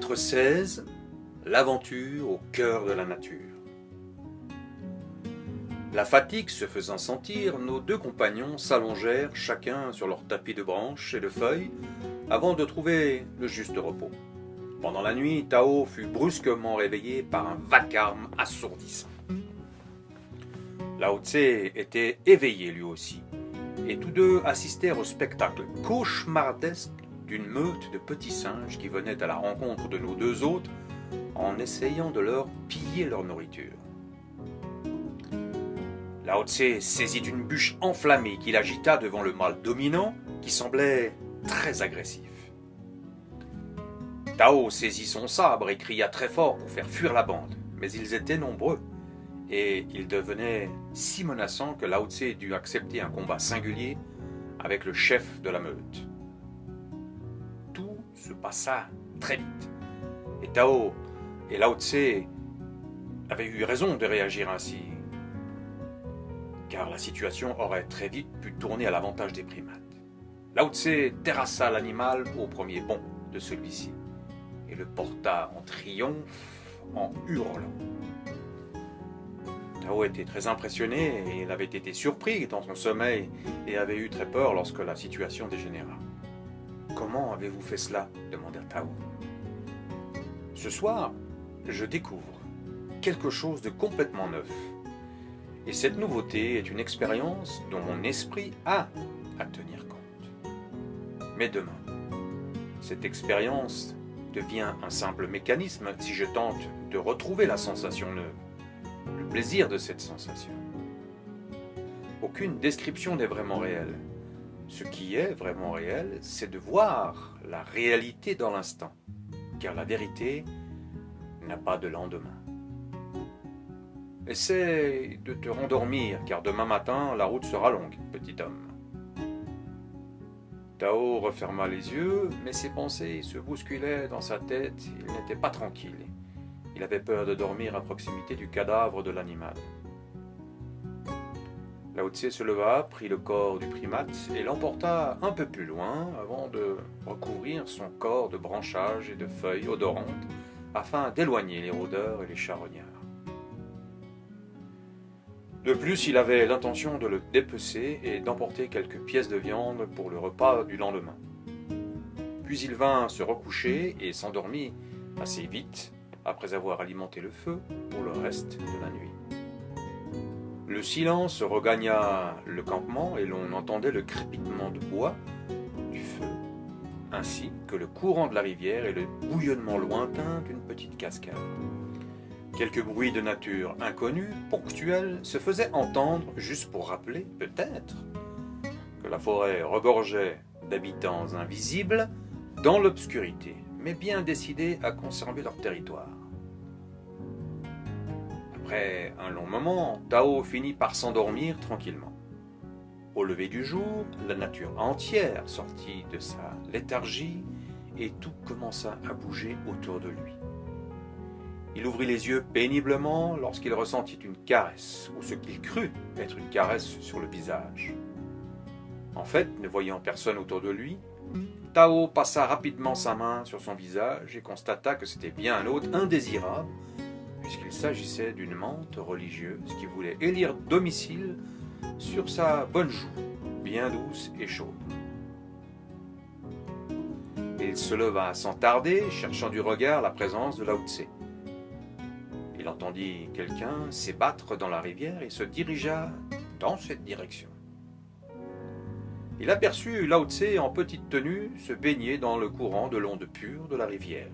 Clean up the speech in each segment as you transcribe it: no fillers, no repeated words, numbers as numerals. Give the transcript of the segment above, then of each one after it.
Chapitre 16. L'aventure au cœur de la nature. La fatigue se faisant sentir, nos deux compagnons s'allongèrent chacun sur leur tapis de branches et de feuilles avant de trouver le juste repos. Pendant la nuit, Tao fut brusquement réveillé par un vacarme assourdissant. Lao Tse était éveillé lui aussi, et tous deux assistèrent au spectacle cauchemardesque d'une meute de petits singes qui venaient à la rencontre de nos deux hôtes en essayant de leur piller leur nourriture. Lao Tse saisit une bûche enflammée qu'il agita devant le mâle dominant qui semblait très agressif. Tao saisit son sabre et cria très fort pour faire fuir la bande, mais ils étaient nombreux et ils devenaient si menaçants que Lao Tse dut accepter un combat singulier avec le chef de la meute. Tout se passa très vite et Tao et Lao Tse avaient eu raison de réagir ainsi, car la situation aurait très vite pu tourner à l'avantage des primates. Lao Tse terrassa l'animal au premier bond de celui-ci et le porta en triomphe en hurlant. Tao était très impressionné et il avait été surpris dans son sommeil et avait eu très peur lorsque la situation dégénéra. « Comment avez-vous fait cela ?» demanda Tao. « Ce soir, je découvre quelque chose de complètement neuf. Et cette nouveauté est une expérience dont mon esprit a à tenir compte. Mais demain, cette expérience devient un simple mécanisme si je tente de retrouver la sensation neuve, le plaisir de cette sensation. Aucune description n'est vraiment réelle. Ce qui est vraiment réel, c'est de voir la réalité dans l'instant, car la vérité n'a pas de lendemain. Essaie de te rendormir, car demain matin, la route sera longue, petit homme. » Tao referma les yeux, mais ses pensées se bousculaient dans sa tête. Il n'était pas tranquille. Il avait peur de dormir à proximité du cadavre de l'animal. Lao Tse se leva, prit le corps du primate et l'emporta un peu plus loin avant de recouvrir son corps de branchages et de feuilles odorantes afin d'éloigner les rôdeurs et les charognards. De plus, il avait l'intention de le dépecer et d'emporter quelques pièces de viande pour le repas du lendemain. Puis il vint se recoucher et s'endormit assez vite après avoir alimenté le feu pour le reste de la nuit. Le silence regagna le campement et l'on entendait le crépitement de bois du feu, ainsi que le courant de la rivière et le bouillonnement lointain d'une petite cascade. Quelques bruits de nature inconnus, ponctuels, se faisaient entendre juste pour rappeler, peut-être, que la forêt regorgeait d'habitants invisibles dans l'obscurité, mais bien décidés à conserver leur territoire. Après un long moment, Tao finit par s'endormir tranquillement. Au lever du jour, la nature entière sortit de sa léthargie et tout commença à bouger autour de lui. Il ouvrit les yeux péniblement lorsqu'il ressentit une caresse, ou ce qu'il crut être une caresse sur le visage. En fait, ne voyant personne autour de lui, Tao passa rapidement sa main sur son visage et constata que c'était bien un hôte indésirable, puisqu'il s'agissait d'une menthe religieuse qui voulait élire domicile sur sa bonne joue, bien douce et chaude. Il se leva sans tarder, cherchant du regard la présence de Lao Tse. Il entendit quelqu'un s'ébattre dans la rivière et se dirigea dans cette direction. Il aperçut Lao Tse en petite tenue se baigner dans le courant de l'onde pure de la rivière.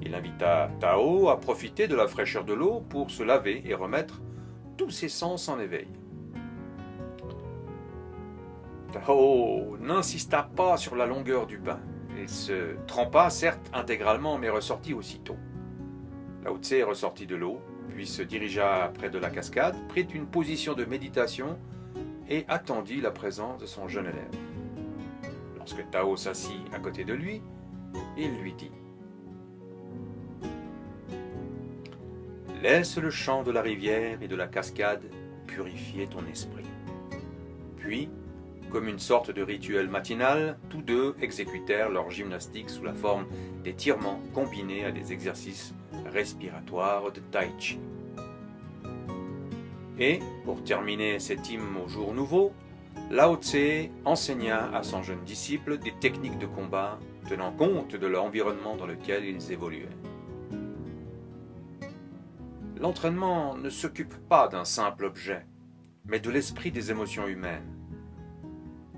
Il invita Tao à profiter de la fraîcheur de l'eau pour se laver et remettre tous ses sens en éveil. Tao n'insista pas sur la longueur du bain. Il se trempa, certes intégralement, mais ressortit aussitôt. Lao Tse ressortit de l'eau, puis se dirigea près de la cascade, prit une position de méditation et attendit la présence de son jeune élève. Lorsque Tao s'assit à côté de lui, il lui dit : « Laisse le chant de la rivière et de la cascade purifier ton esprit. Puis, Comme une sorte de rituel matinal, tous deux exécutèrent leur gymnastique sous la forme d'étirements combinés à des exercices respiratoires de tai chi. Et, pour terminer cet hymne au jour nouveau, Lao Tse enseigna à son jeune disciple des techniques de combat tenant compte de l'environnement dans lequel ils évoluaient. L'entraînement ne s'occupe pas d'un simple objet, mais de l'esprit des émotions humaines.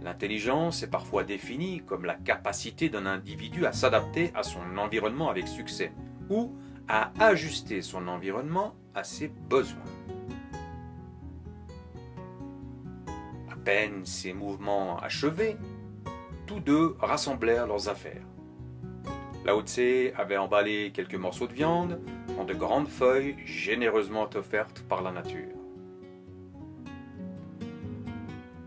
L'intelligence est parfois définie comme la capacité d'un individu à s'adapter à son environnement avec succès ou à ajuster son environnement à ses besoins. À peine ces mouvements achevés, tous deux rassemblèrent leurs affaires. Lao Tse avait emballé quelques morceaux de viande dans de grandes feuilles généreusement offertes par la nature.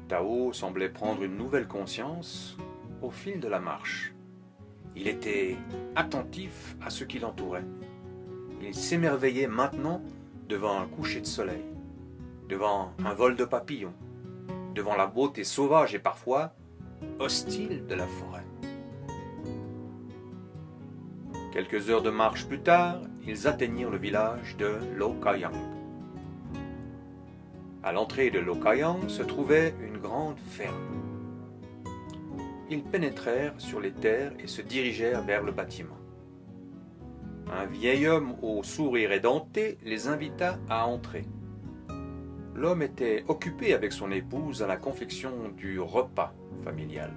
Tao semblait prendre une nouvelle conscience au fil de la marche. Il était attentif à ce qui l'entourait. Il s'émerveillait maintenant devant un coucher de soleil, devant un vol de papillons, devant la beauté sauvage et parfois hostile de la forêt. Quelques heures de marche plus tard, ils atteignirent le village de Lokayang. À l'entrée de Lokayang se trouvait une grande ferme. Ils pénétrèrent sur les terres et se dirigèrent vers le bâtiment. Un vieil homme au sourire édenté les invita à entrer. L'homme était occupé avec son épouse à la confection du repas familial.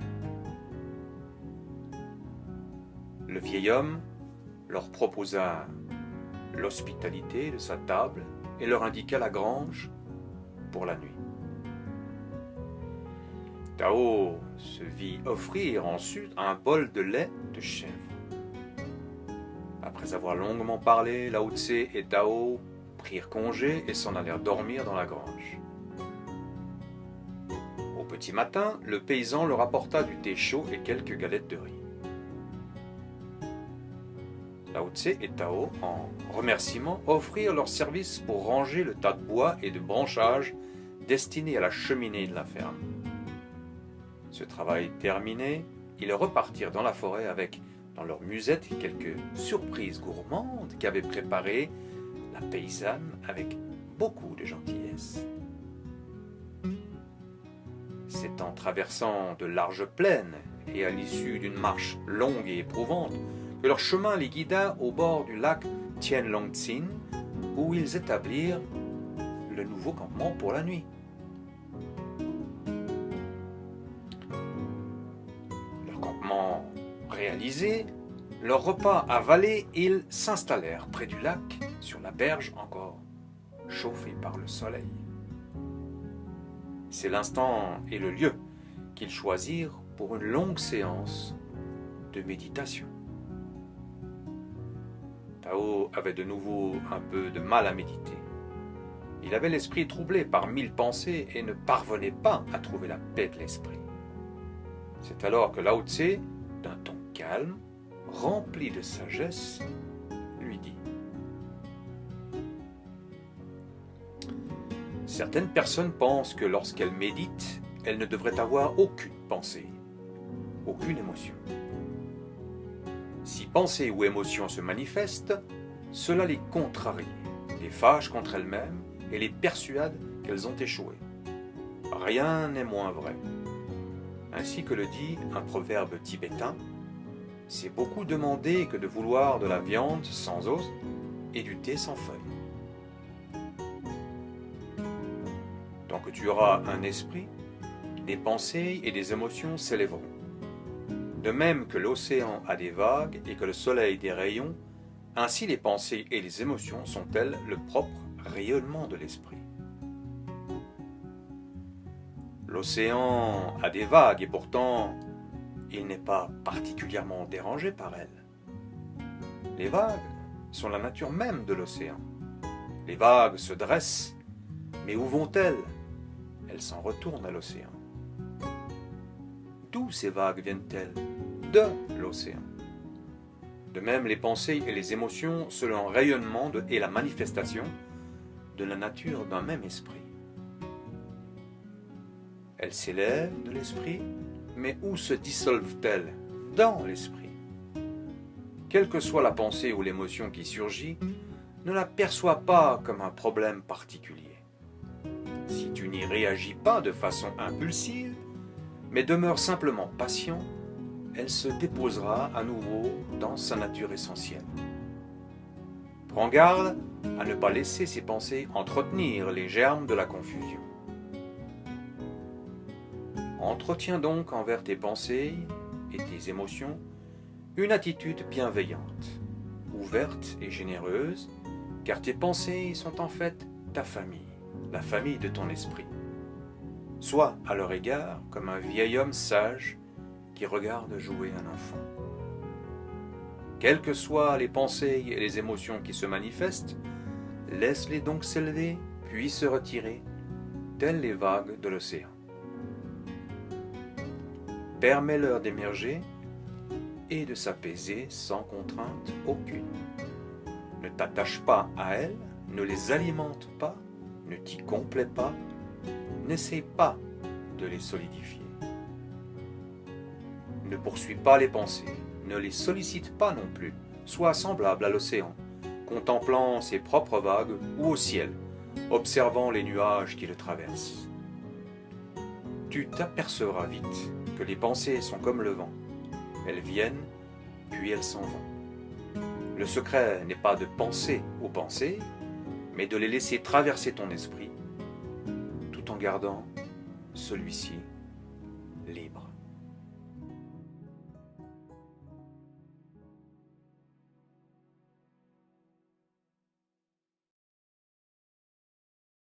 Le vieil homme leur proposa l'hospitalité de sa table et leur indiqua la grange pour la nuit. Tao se vit offrir ensuite un bol de lait de chèvre. Après avoir longuement parlé, Lao Tse et Tao prirent congé et s'en allèrent dormir dans la grange. Au petit matin, le paysan leur apporta du thé chaud et quelques galettes de riz. Lao Tse et Tao, en remerciement, offrirent leur service pour ranger le tas de bois et de branchages destinés à la cheminée de la ferme. Ce travail terminé, ils repartirent dans la forêt avec, dans leur musette, quelques surprises gourmandes qu'avait préparées la paysanne avec beaucoup de gentillesse. C'est en traversant de larges plaines et à l'issue d'une marche longue et éprouvante que leur chemin les guida au bord du lac Tianlongtsin, où ils établirent le nouveau campement pour la nuit. Leur campement réalisé, leur repas avalé, ils s'installèrent près du lac, sur la berge encore chauffée par le soleil. C'est l'instant et le lieu qu'ils choisirent pour une longue séance de méditation. Tao avait de nouveau un peu de mal à méditer. Il avait l'esprit troublé par 1000 pensées et ne parvenait pas à trouver la paix de l'esprit. C'est alors que Lao Tse, d'un ton calme, rempli de sagesse, lui dit : « Certaines personnes pensent que lorsqu'elles méditent, elles ne devraient avoir aucune pensée, aucune émotion. Si pensée ou émotion se manifestent, cela les contrarie, les fâche contre elles-mêmes et les persuade qu'elles ont échoué. Rien n'est moins vrai. Ainsi que le dit un proverbe tibétain, c'est beaucoup demander que de vouloir de la viande sans os et du thé sans feuilles. Tant que tu auras un esprit, des pensées et des émotions s'élèveront. De même que l'océan a des vagues et que le soleil des rayons, ainsi les pensées et les émotions sont-elles le propre rayonnement de l'esprit. L'océan a des vagues et pourtant il n'est pas particulièrement dérangé par elles. Les vagues sont la nature même de l'océan. Les vagues se dressent, mais où vont-elles ? Elles s'en retournent à l'océan. D'où ces vagues viennent-elles ? De l'océan. De même, les pensées et les émotions sont le rayonnement et la manifestation de la nature d'un même esprit. Elles s'élèvent de l'esprit, mais où se dissolvent-elles? Dans l'esprit. Quelle que soit la pensée ou l'émotion qui surgit, ne la perçois pas comme un problème particulier. Si tu n'y réagis pas de façon impulsive, mais demeures simplement patient, elle se déposera à nouveau dans sa nature essentielle. Prends garde à ne pas laisser ces pensées entretenir les germes de la confusion. Entretiens donc envers tes pensées et tes émotions une attitude bienveillante, ouverte et généreuse, car tes pensées sont en fait ta famille, la famille de ton esprit. Sois à leur égard comme un vieil homme sage qui regarde jouer un enfant. Quelles que soient les pensées et les émotions qui se manifestent, laisse-les donc s'élever, puis se retirer, telles les vagues de l'océan. Permets-leur d'émerger et de s'apaiser sans contrainte aucune. Ne t'attache pas à elles, ne les alimente pas, ne t'y complais pas, n'essaie pas de les solidifier. Ne poursuis pas les pensées, ne les sollicite pas non plus, sois semblable à l'océan, contemplant ses propres vagues ou au ciel, observant les nuages qui le traversent. Tu t'apercevras vite que les pensées sont comme le vent. Elles viennent, puis elles s'en vont. Le secret n'est pas de penser aux pensées, mais de les laisser traverser ton esprit, tout en gardant celui-ci libre.